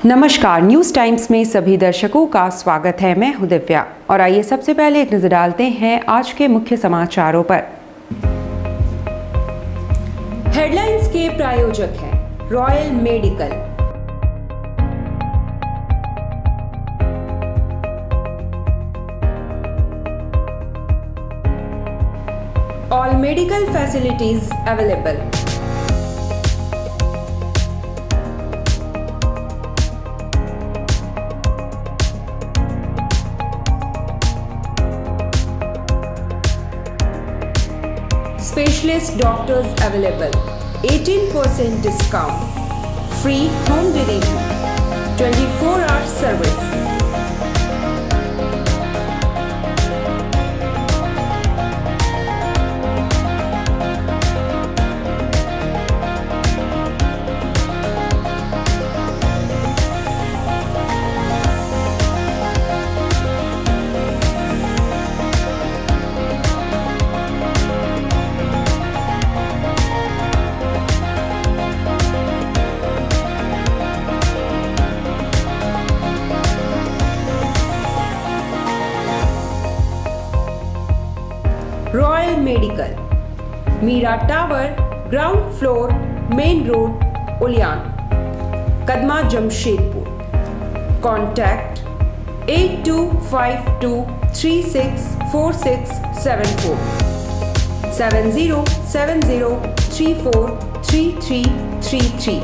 नमस्कार, news times में सभी दर्शकों का स्वागत है। मैं हूं दिव्या और आइए सबसे पहले एक नजर डालते हैं आज के मुख्य समाचारों पर। हेडलाइंस के प्रायोजक हैं royal medical. All medical facilities available. Specialist doctors available, 18% discount, free home delivery, 24-hour service. Royal medical, Meera tower, ground floor, main road, Uliyan, Kadma, Jamshedpur. Contact 8252364674 7070343333।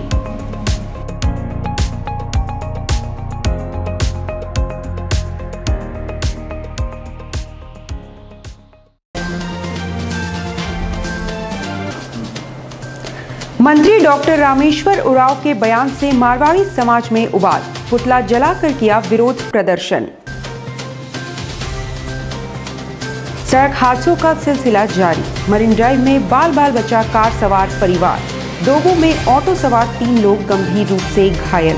मंत्री डॉक्टर रामेश्वर उरांव के बयान से मारवाड़ी समाज में उबाल, पुतला जलाकर किया विरोध प्रदर्शन। सड़क हादसों का सिलसिला जारी, मरीन ड्राइव में बाल बाल बचा कार सवार परिवार, डोगों में ऑटो सवार 3 लोग गंभीर रूप से घायल।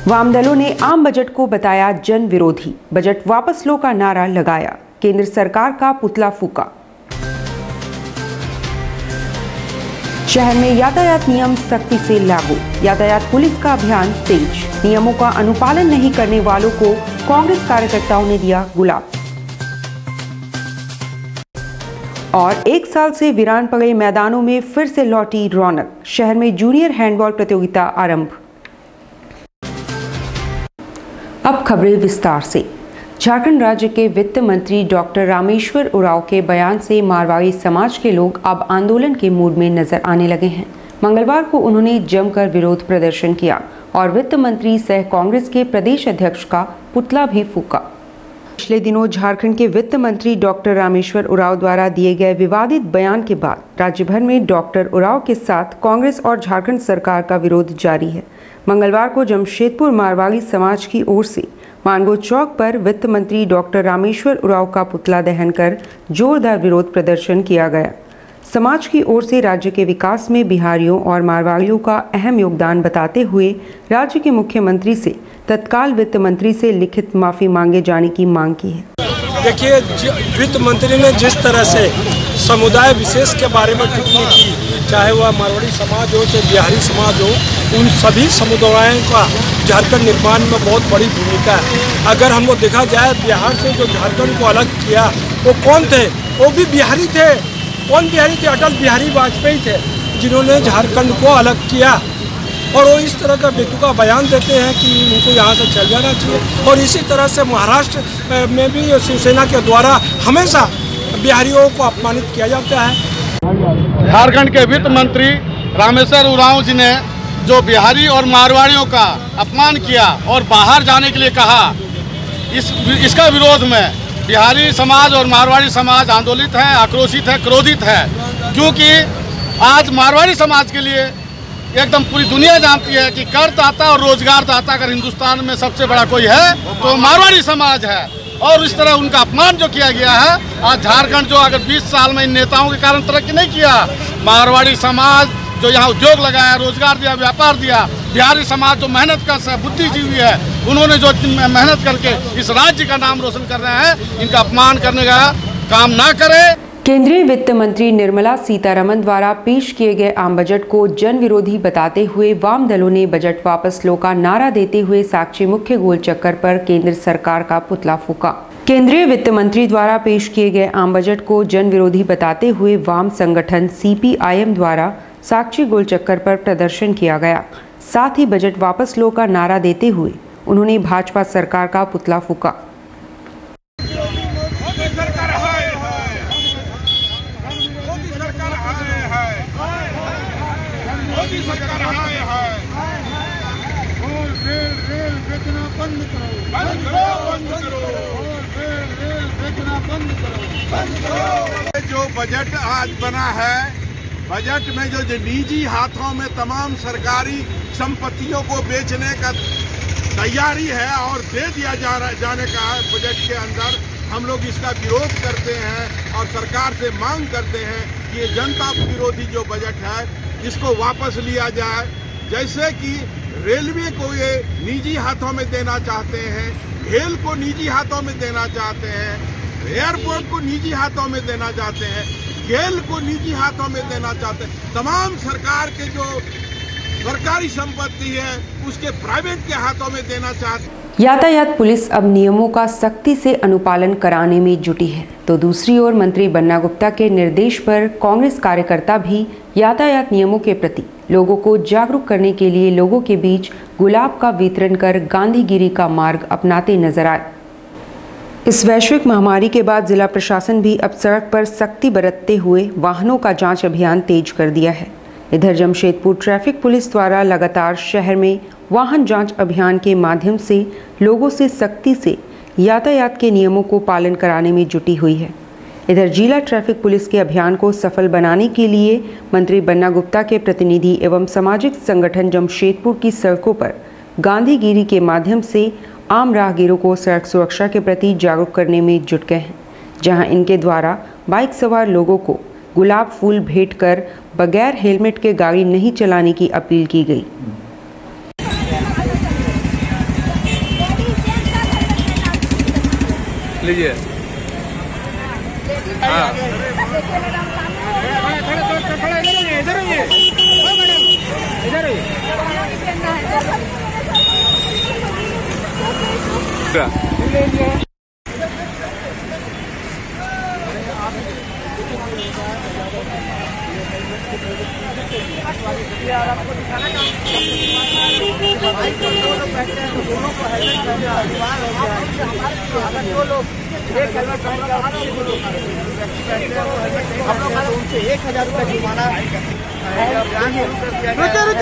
वाम दलों ने आम बजट को बताया जन विरोधी, बजट वापस लो का नारा लगाया, केंद्र सरकार का पुतला फूका। शहर में यातायात नियम सख्ती से लागू, यातायात पुलिस का अभियान तेज, नियमों का अनुपालन नहीं करने वालों को कांग्रेस कार्यकर्ताओं ने दिया गुलाब। और 1 साल से वीरान पड़े मैदानों में फिर से लौटी रौनक, शहर में जूनियर हैंडबॉल प्रतियोगिता आरंभ। अब खबरें विस्तार से। झारखंड राज्य के वित्त मंत्री डॉक्टर रामेश्वर उरांव के बयान से मारवाड़ी समाज के लोग अब आंदोलन के मूड में नजर आने लगे हैं। मंगलवार को उन्होंने जमकर विरोध प्रदर्शन किया और वित्त मंत्री सह कांग्रेस के प्रदेश अध्यक्ष का पुतला भी फूका। पिछले दिनों झारखंड के वित्त मंत्री डॉक्टर रामेश्वर उरांव द्वारा दिए गए विवादित बयान के बाद राज्य भर में डॉक्टर उरांव के साथ कांग्रेस और झारखंड सरकार का विरोध जारी है। मंगलवार को जमशेदपुर मारवाड़ी समाज की ओर से मानगो चौक पर वित्त मंत्री डॉक्टर रामेश्वर उरांव का पुतला दहन कर जोरदार विरोध प्रदर्शन किया गया। समाज की ओर से राज्य के विकास में बिहारियों और मारवाड़ियों का अहम योगदान बताते हुए राज्य के मुख्यमंत्री से तत्काल वित्त मंत्री से लिखित माफी मांगे जाने की मांग की है। देखिए, वित्त मंत्री ने जिस तरह से समुदाय विशेष के बारे में टिप्पणी की, चाहे वह मारवाड़ी समाज हो चाहे बिहारी समाज हो, उन सभी समुदायों का झारखंड निर्माण में बहुत बड़ी भूमिका है। अगर हमको देखा जाए, बिहार से जो झारखंड को अलग किया वो कौन थे? वो भी बिहारी थे। कौन बिहारी थे? अटल बिहारी वाजपेयी थे, जिन्होंने झारखंड को अलग किया। और वो इस तरह का बेतुका बयान देते हैं कि उनको यहाँ से चल जाना चाहिए। और इसी तरह से महाराष्ट्र में भी शिवसेना के द्वारा हमेशा बिहारियों को अपमानित किया जाता है। झारखंड के वित्त मंत्री रामेश्वर उरांव जी ने जो बिहारी और मारवाड़ियों का अपमान किया और बाहर जाने के लिए कहा, इसका विरोध में बिहारी समाज और मारवाड़ी समाज आंदोलित है, आक्रोशित है, क्रोधित है। क्योंकि आज मारवाड़ी समाज के लिए एकदम पूरी दुनिया जानती है कि करदाता और रोजगारदाता अगर हिंदुस्तान में सबसे बड़ा कोई है तो मारवाड़ी समाज है। और इस तरह उनका अपमान जो किया गया है, आज झारखंड जो अगर 20 साल में इन नेताओं के कारण तरक्की नहीं किया, मारवाड़ी समाज जो यहाँ उद्योग लगाया, रोजगार दिया, व्यापार दिया, बिहारी समाज जो मेहनत कर बुद्धिजीवी है, उन्होंने जो मेहनत करके इस राज्य का नाम रोशन कर रहे हैं, इनका अपमान करने का काम ना करे। केंद्रीय वित्त मंत्री निर्मला सीतारमण द्वारा पेश किए गए आम बजट को जन विरोधी बताते हुए वाम दलों ने बजट वापस लो का नारा देते हुए साक्षी मुख्य गोल चक्कर पर केंद्र सरकार का पुतला फूंका। केंद्रीय वित्त मंत्री द्वारा पेश किए गए आम बजट को जन विरोधी बताते हुए वाम संगठन CPIM द्वारा साक्षी गोल चक्कर पर प्रदर्शन किया गया। साथ ही बजट वापस लो का नारा देते हुए उन्होंने भाजपा सरकार का पुतला फूंका। जो बजट आज बना है, बजट में जो निजी हाथों में तमाम सरकारी संपत्तियों को बेचने का तैयारी है और दे दिया जाने का है बजट के अंदर, हम लोग इसका विरोध करते हैं और सरकार से मांग करते हैं कि ये जनता विरोधी जो बजट है इसको वापस लिया जाए। जैसे कि रेलवे को ये निजी हाथों में देना चाहते हैं, खेल को निजी हाथों में देना चाहते हैं, एयरपोर्ट को निजी हाथों में देना चाहते हैं, खेल को निजी हाथों में देना चाहते हैं। तमाम सरकार के जो सरकारी संपत्ति है उसके प्राइवेट के हाथों में देना चाहते हैं। यातायात पुलिस अब नियमों का सख्ती से अनुपालन कराने में जुटी है, तो दूसरी ओर मंत्री बन्ना गुप्ता के निर्देश पर कांग्रेस कार्यकर्ता भी यातायात नियमों के प्रति लोगों को जागरूक करने के लिए लोगों के बीच गुलाब का वितरण कर गांधीगिरी का मार्ग अपनाते नजर आए। इस वैश्विक महामारी के बाद जिला प्रशासन भी अब सड़क पर सख्ती बरतते हुए वाहनों का जांच अभियान तेज कर दिया है। इधर जमशेदपुर ट्रैफिक पुलिस द्वारा लगातार शहर में वाहन जांच अभियान के माध्यम से लोगों से सख्ती से यातायात के नियमों को पालन कराने में जुटी हुई है। इधर जिला ट्रैफिक पुलिस के अभियान को सफल बनाने के लिए मंत्री बन्ना गुप्ता के प्रतिनिधि एवं सामाजिक संगठन जमशेदपुर की सड़कों पर गांधीगिरी के माध्यम से आम राहगीरों को सड़क सुरक्षा के प्रति जागरूक करने में जुट गए हैं, जहां इनके द्वारा बाइक सवार लोगों को गुलाब फूल भेंट कर बगैर हेलमेट के गाड़ी नहीं चलाने की अपील की गई। लीजिए।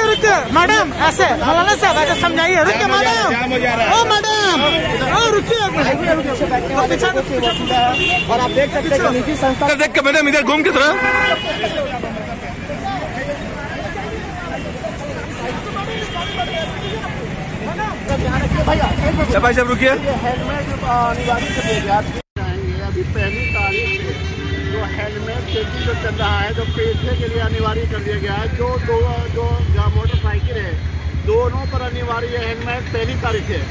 रुके मैडम, ऐसे मौलाना साहब ऐसे समझाइए। रुके मैडम, ओ मैडम, ओ रुकिए। और आप देख सकते हैं निजी संस्था देख के मैडम इधर घूम के थोड़ा भाई साहब रुकिए। हेलमेट अनिवार्य कर दिया गया। अभी पहली तारीख से जो हेलमेट चेकिंग जो चल रहा है, जो पेशे के लिए अनिवार्य कर दिया गया है। जो मोटरसाइकिल है दोनों पर अनिवार्य हेलमेट पहली तारीख है।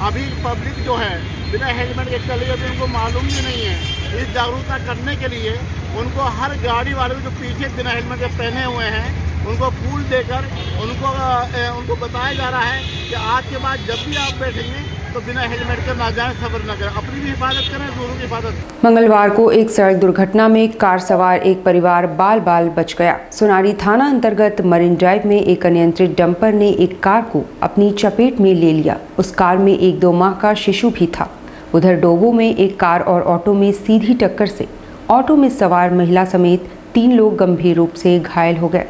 अभी पब्लिक जो है बिना हेलमेट के चली है, उनको मालूम भी नहीं है। इस जागरूकता करने के लिए उनको हर गाड़ी वाले जो पीछे बिना हेलमेट के पहने हुए हैं उनको फूल देकर उनको बताया जा रहा है कि आज के बाद जब भी आप बैठेंगे तो बिना हेलमेट के ना जाएं, सफर न करें, अपनी भी हिफाजत करें, दूसरों की हिफाजत। मंगलवार को एक सड़क दुर्घटना में कार सवार एक परिवार बाल बाल बच गया। सोनारी थाना अंतर्गत मरीन ड्राइव में एक अनियंत्रित डंपर ने एक कार को अपनी चपेट में ले लिया। उस कार में 1-2 माह का शिशु भी था। उधर डोबो में एक कार और ऑटो में सीधी टक्कर से ऑटो में सवार महिला समेत 3 लोग गंभीर रूप से घायल हो गए।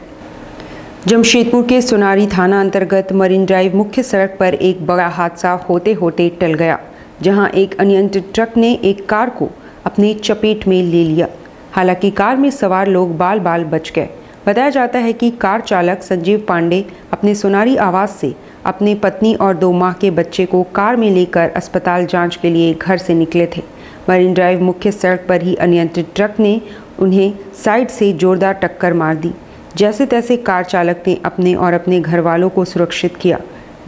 जमशेदपुर के सोनारी थाना अंतर्गत मरीन ड्राइव मुख्य सड़क पर एक बड़ा हादसा होते होते टल गया, जहां एक अनियंत्रित ट्रक ने एक कार को अपनी चपेट में ले लिया। हालांकि कार में सवार लोग बाल बाल बच गए। बताया जाता है कि कार चालक संजीव पांडे अपने सोनारी आवास से अपने पत्नी और 2 माह के बच्चे को कार में लेकर अस्पताल जांच के लिए घर से निकले थे। मरीन ड्राइव मुख्य सड़क पर ही अनियंत्रित ट्रक ने उन्हें साइड से जोरदार टक्कर मार दी। जैसे तैसे कार चालक ने अपने और अपने घर वालों को सुरक्षित किया।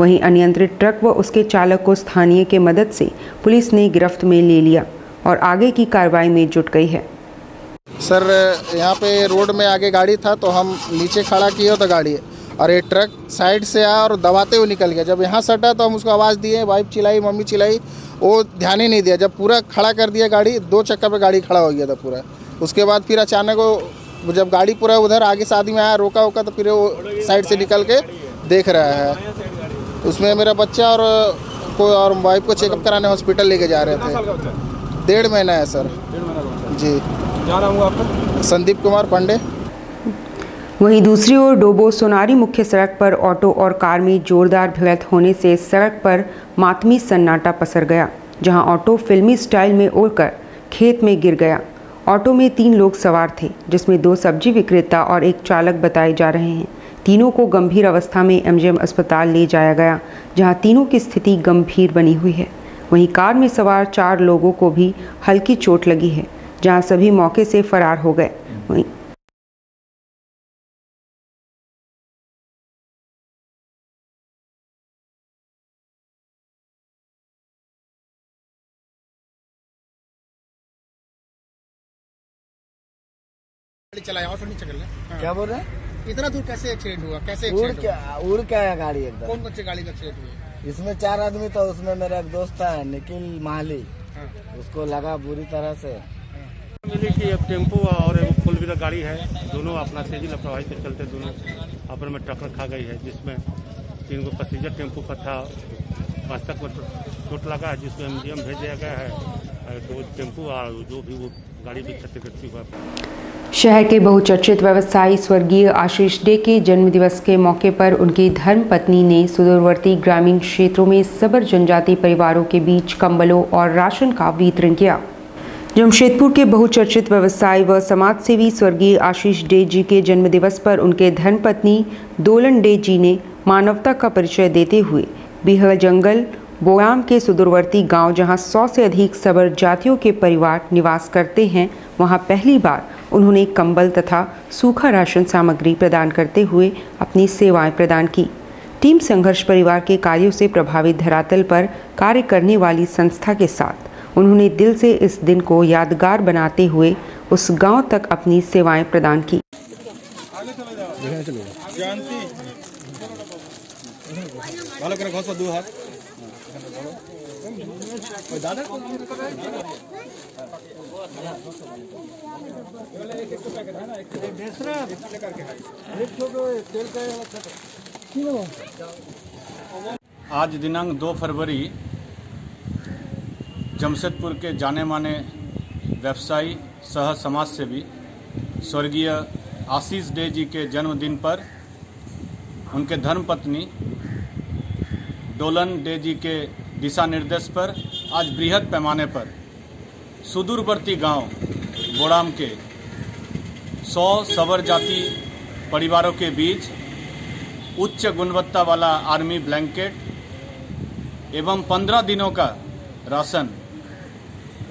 वहीं अनियंत्रित ट्रक व उसके चालक को स्थानीय के मदद से पुलिस ने गिरफ्त में ले लिया और आगे की कार्रवाई में जुट गई है। सर यहाँ पे रोड में आगे गाड़ी था तो हम नीचे खड़ा किए तो गाड़ी और ये ट्रक साइड से आया और दबाते हुए निकल गया। जब यहाँ सटा तो हम उसको आवाज़ दिए, वाइफ चिल्लाई, मम्मी चिल्लाई, वो ध्यान ही नहीं दिया। जब पूरा खड़ा कर दिया गाड़ी, 2 चक्कर पे गाड़ी खड़ा हो गया था पूरा। उसके बाद फिर अचानक वो जब गाड़ी पूरा उधर आगे से आदमी आया, रोका तो फिर वो साइड से निकल के देख रहा है। उसमें मेरा बच्चा और वाइफ को चेकअप कराने हॉस्पिटल लेके जा रहे थे। 1.5 महीना है सर। जी। क्या नाम हुआ आपका? संदीप कुमार पांडे। वहीं दूसरी ओर डोबो सोनारी मुख्य सड़क पर ऑटो और कार में जोरदार भिड़ंत होने से सड़क पर मातमी सन्नाटा पसर गया, जहां ऑटो फिल्मी स्टाइल में उड़कर खेत में गिर गया। ऑटो में 3 लोग सवार थे, जिसमें 2 सब्जी विक्रेता और एक चालक बताए जा रहे हैं। तीनों को गंभीर अवस्था में एमजीएम अस्पताल ले जाया गया, जहां तीनों की स्थिति गंभीर बनी हुई है। वहीं कार में सवार 4 लोगों को भी हल्की चोट लगी है, जहां सभी मौके से फरार हो गए। वहीं चलाया और नहीं चल रहा। क्या बोल रहे हैं? इतना दूर कैसे एक्सीडेंट हुआ? कैसे उड़ क्या है गाड़ी एकदम? कौन सी गाड़ी का एक्सीडेंट हुआ? इसमें 4 आदमी था, उसमें मेरा एक दोस्त था निखिल माहली, उसको लगा बुरी तरह से। मिली कि एक टेम्पो और एक 4 व्हीलर गाड़ी है, दोनों अपना तेजी लापरवाही के चलते दोनों आपस में टक्कर खा गई है, जिसमें 3 को पैसेंजर टेम्पो का था, 5 तक चोट लगा है, जिसको एमजीएम भेज दिया गया है। 2 टेम्पो और जो भी वो गाड़ी भी क्षतिग्रस्त हुआ। शहर के बहुचर्चित व्यवसायी स्वर्गीय आशीष डे के जन्मदिवस के मौके पर उनकी धर्मपत्नी ने सुदूरवर्ती ग्रामीण क्षेत्रों में सबर जनजाति परिवारों के बीच कंबलों और राशन का वितरण किया। जमशेदपुर के बहुचर्चित व्यवसायी व समाजसेवी स्वर्गीय आशीष डे जी के जन्मदिवस पर उनके धर्मपत्नी दोलन डे जी ने मानवता का परिचय देते हुए बिहड़ जंगल बोयाम के सुदूरवर्ती गांव, जहां 100 से अधिक सबर जातियों के परिवार निवास करते हैं, वहां पहली बार उन्होंने कंबल तथा सूखा राशन सामग्री प्रदान करते हुए अपनी सेवाएं प्रदान की। टीम संघर्ष परिवार के कार्यों से प्रभावित धरातल पर कार्य करने वाली संस्था के साथ उन्होंने दिल से इस दिन को यादगार बनाते हुए उस गांव तक अपनी सेवाएं प्रदान की। आज दिनांक 2 फरवरी जमशेदपुर के जाने माने व्यवसायी सह समाज सेवी स्वर्गीय आशीष डे जी के जन्मदिन पर उनके धर्मपत्नी दोलन डे जी के दिशा निर्देश पर आज बृहद पैमाने पर सुदूरवर्ती गांव बोड़ाम के 100 सवर जाति परिवारों के बीच उच्च गुणवत्ता वाला आर्मी ब्लैंकेट एवं 15 दिनों का राशन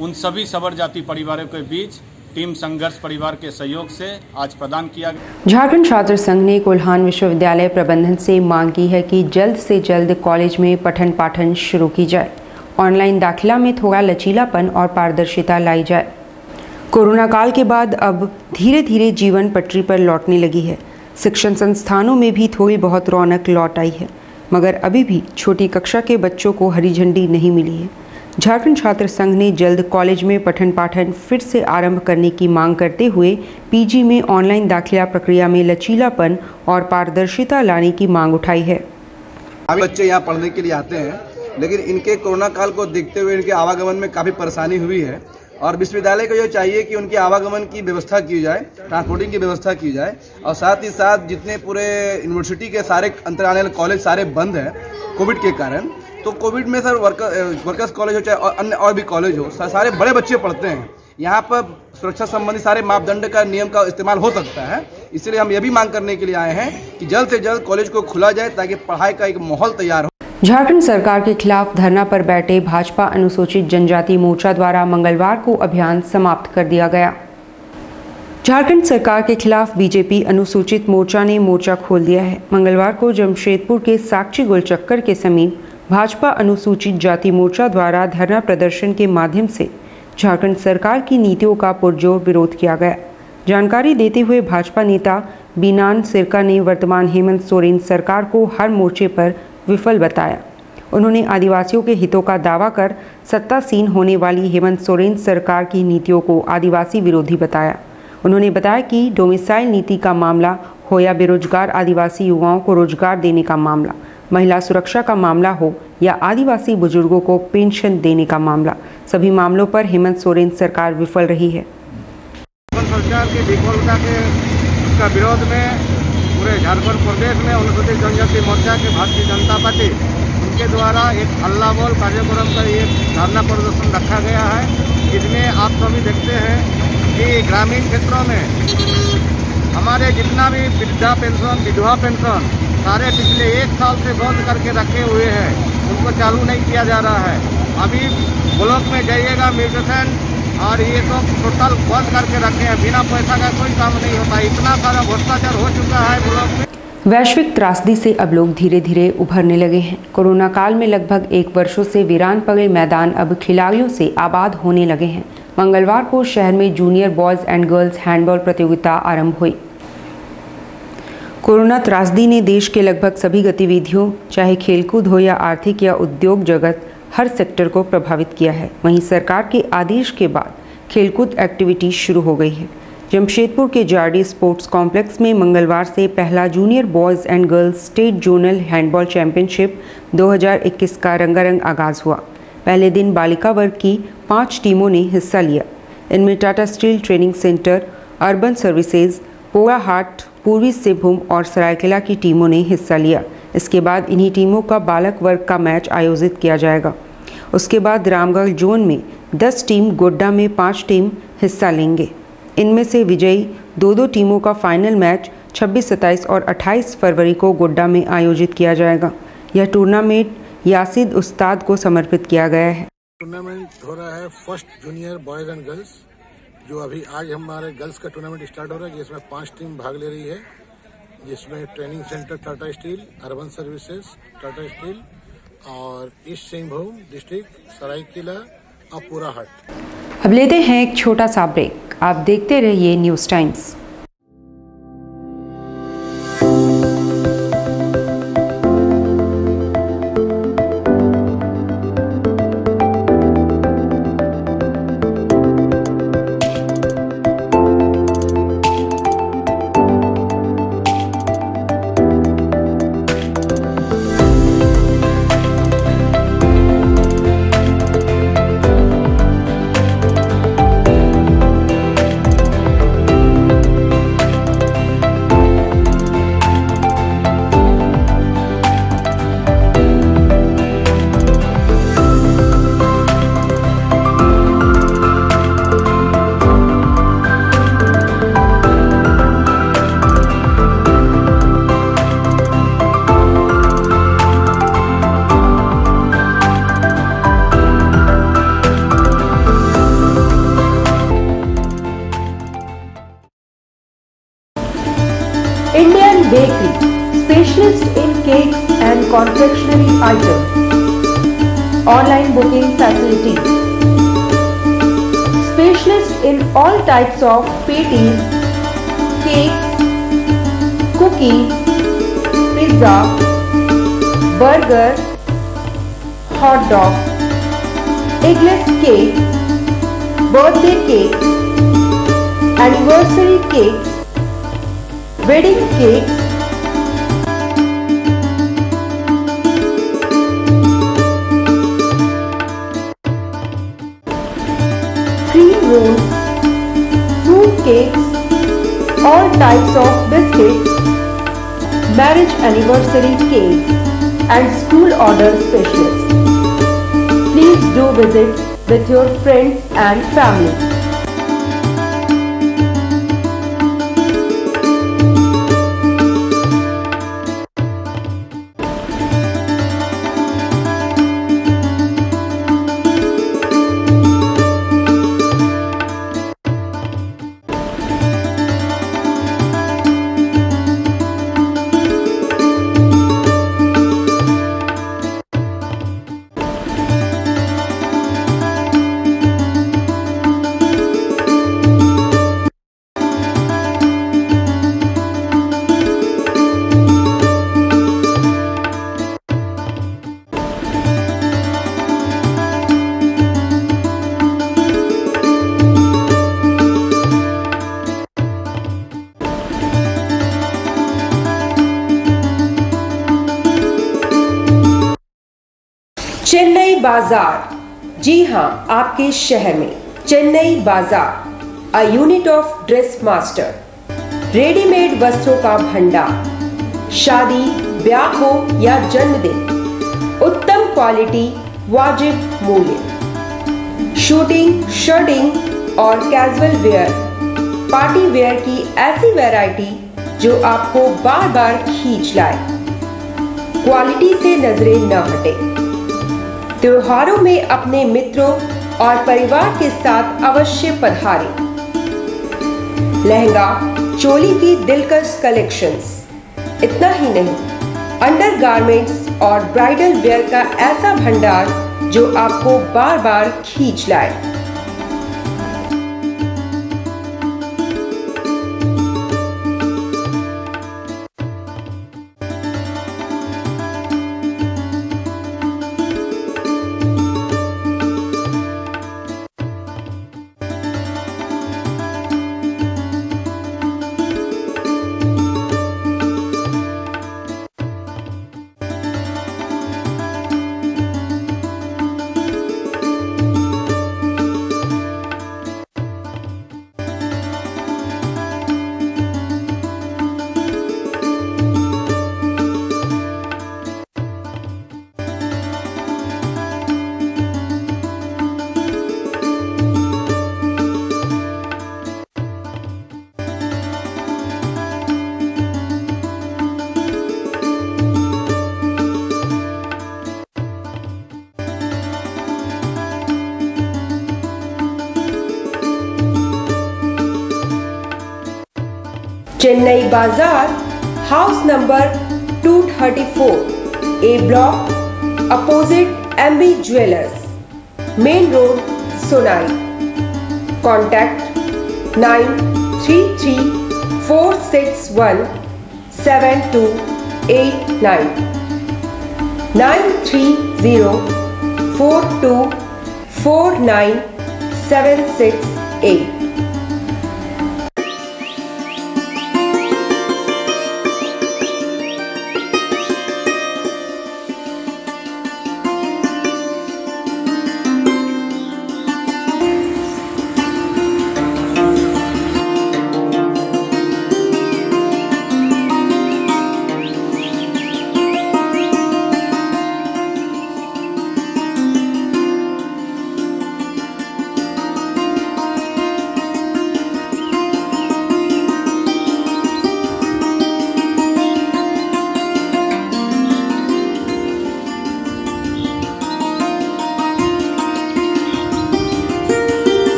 उन सभी सवर जाति परिवारों के बीच टीम संघर्ष परिवार के सहयोग से आज प्रदान किया गया। झारखंड छात्र संघ ने कोल्हान विश्वविद्यालय प्रबंधन से मांग की है कि जल्द से जल्द कॉलेज में पठन पाठन शुरू की जाए। ऑनलाइन दाखिला में थोड़ा लचीलापन और पारदर्शिता लाई जाए। कोरोना काल के बाद अब धीरे धीरे जीवन पटरी पर लौटने लगी है। शिक्षण संस्थानों में भी थोड़ी बहुत रौनक लौट आई है, मगर अभी भी छोटी कक्षा के बच्चों को हरी झंडी नहीं मिली है। झारखंड छात्र संघ ने जल्द कॉलेज में पठन पाठन फिर से आरंभ करने की मांग करते हुए पीजी में ऑनलाइन दाखिला प्रक्रिया में लचीलापन और पारदर्शिता लाने की मांग उठाई है। बच्चे यहाँ पढ़ने के लिए आते हैं, लेकिन इनके कोरोना काल को देखते हुए इनके आवागमन में काफ़ी परेशानी हुई है और विश्वविद्यालय को ये चाहिए कि उनके आवागमन की व्यवस्था की जाए, ट्रांसपोर्टिंग की व्यवस्था की जाए और साथ ही साथ जितने पूरे यूनिवर्सिटी के सारे अंतर आने वाले कॉलेज सारे बंद हैं कोविड के कारण। तो कोविड में सर वर्कर्स कॉलेज हो चाहे अन्य और भी कॉलेज हो, सारे बड़े बच्चे पढ़ते हैं। यहाँ पर सुरक्षा संबंधी सारे मापदंड का नियम का इस्तेमाल हो सकता है, इसलिए हम ये भी मांग करने के लिए आए हैं कि जल्द से जल्द कॉलेज को खुला जाए ताकि पढ़ाई का एक माहौल तैयार हो। झारखंड सरकार के खिलाफ धरना पर बैठे भाजपा अनुसूचित जनजाति मोर्चा द्वारा मंगलवार को अभियान समाप्त कर दिया गया। झारखंड सरकार के खिलाफ बीजेपी अनुसूचित मोर्चा ने मोर्चा खोल दिया है। मंगलवार को जमशेदपुर के साक्षी गोलचक्कर के समीप भाजपा अनुसूचित जाति मोर्चा द्वारा धरना प्रदर्शन के माध्यम से झारखंड सरकार की नीतियों का पुरजोर विरोध किया गया। जानकारी देते हुए भाजपा नेता बीनान सिरका ने वर्तमान हेमंत सोरेन सरकार को हर मोर्चे पर विफल बताया। उन्होंने आदिवासियों के हितों का दावा कर सत्तासीन होने वाली हेमंत सोरेन सरकार की नीतियों को आदिवासी विरोधी बताया। उन्होंने बताया कि डोमिसाइल नीति का मामला हो या बेरोजगार आदिवासी युवाओं को रोजगार देने का मामला, महिला सुरक्षा का मामला हो या आदिवासी बुजुर्गों को पेंशन देने का मामला, सभी मामलों पर हेमंत सोरेन सरकार विफल रही है। सरकार की विफलता के उसका विरोध में पूरे झारखंड प्रदेश में अनुसूचित जनजाति मोर्चा के भारतीय जनता पार्टी उनके द्वारा एक हल्ला बोल कार्यक्रम का एक धरना प्रदर्शन रखा गया है। इसमें आप सभी देखते हैं कि ग्रामीण क्षेत्रों में हमारे जितना भी वृद्धा पेंशन, विधवा पेंशन सारे पिछले 1 साल से बंद करके रखे हुए हैं, उनको चालू नहीं किया जा रहा है। अभी ब्लॉक में जाइएगा म्यूटेशन और ये तो टोटल बंद करके रखे हैं, बिना पैसा का कोई काम नहीं होता। इतना सारा भ्रष्टाचार हो चुका है ब्लॉक में। वैश्विक त्रासदी से अब लोग धीरे धीरे उभरने लगे हैं। कोरोना काल में लगभग 1 वर्षों से वीरान पड़े मैदान अब खिलाड़ियों से आबाद होने लगे हैं। मंगलवार को शहर में junior boys and girls handball प्रतियोगिता आरंभ हुई। कोरोना त्रासदी ने देश के लगभग सभी गतिविधियों, चाहे खेलकूद हो या आर्थिक या उद्योग जगत, हर सेक्टर को प्रभावित किया है। वहीं सरकार के आदेश के बाद खेलकूद एक्टिविटी शुरू हो गई है। जमशेदपुर के जारडी स्पोर्ट्स कॉम्प्लेक्स में मंगलवार से पहला junior boys and girls state zonal handball championship 2021 का रंगारंग आगाज़ हुआ। पहले दिन बालिका वर्ग की 5 टीमों ने हिस्सा लिया। इनमें Tata steel training centre, urban services, Porahat, पूर्वी सिंहभूम और सरायकेला की टीमों ने हिस्सा लिया। इसके बाद इन्हीं टीमों का बालक वर्ग का मैच आयोजित किया जाएगा। उसके बाद रामगढ़ जोन में 10 टीम, गोड्डा में 5 टीम हिस्सा लेंगे। इनमें से विजयी 2-2 टीमों का फाइनल मैच 26, 27 और 28 फरवरी को गोड्डा में आयोजित किया जाएगा। यह टूर्नामेंट यासिद उस्ताद को समर्पित किया गया है। टूर्नामेंट हो रहा है first junior boys and girls, जो अभी आज हमारे गर्ल्स का टूर्नामेंट स्टार्ट हो रहा है, जिसमें 5 टीम भाग ले रही है, जिसमें training centre Tata steel, urban services Tata steel और ईस्ट सिंहभूम डिस्ट्रिक्ट, सरायकेला और पोड़ाहाट। अब लेते हैं एक छोटा सा ब्रेक। आप देखते रहिए news times. Indian Bakery, specialist in cakes and confectionery items. Online booking facilities. Specialist in all types of patties, cakes, cookies, pizza, burger, hot dog, eggless cake, birthday cake, anniversary cakes, wedding cakes, cream rolls, fruit cakes, all types of biscuits, marriage anniversary cake and school order specialists. Please do visit with your friends and family. Chennai बाजार, जी हाँ, आपके शहर में चेन्नई बाजार, a unit of dress master, readymade वस्त्रों का भंडार, शादी ब्याह हो या जन्मदिन, उत्तम क्वालिटी, वाजिब मूल्य, शूटिंग, शर्टिंग और कैजुअल वेयर, पार्टी वेयर की ऐसी वैरायटी जो आपको बार बार खींच लाए, क्वालिटी से नजरें न हटे। त्योहारों में अपने मित्रों और परिवार के साथ अवश्य पधारें। लहंगा चोली की दिलकश कलेक्शंस, इतना ही नहीं, अंडरगारमेंट्स और ब्राइडल वेयर का ऐसा भंडार जो आपको बार बार खींच लाए। Chennai Bazaar, house number 234, A block, opposite MB jewellers, main road, Sonai. Contact 9334617289, 9304249768।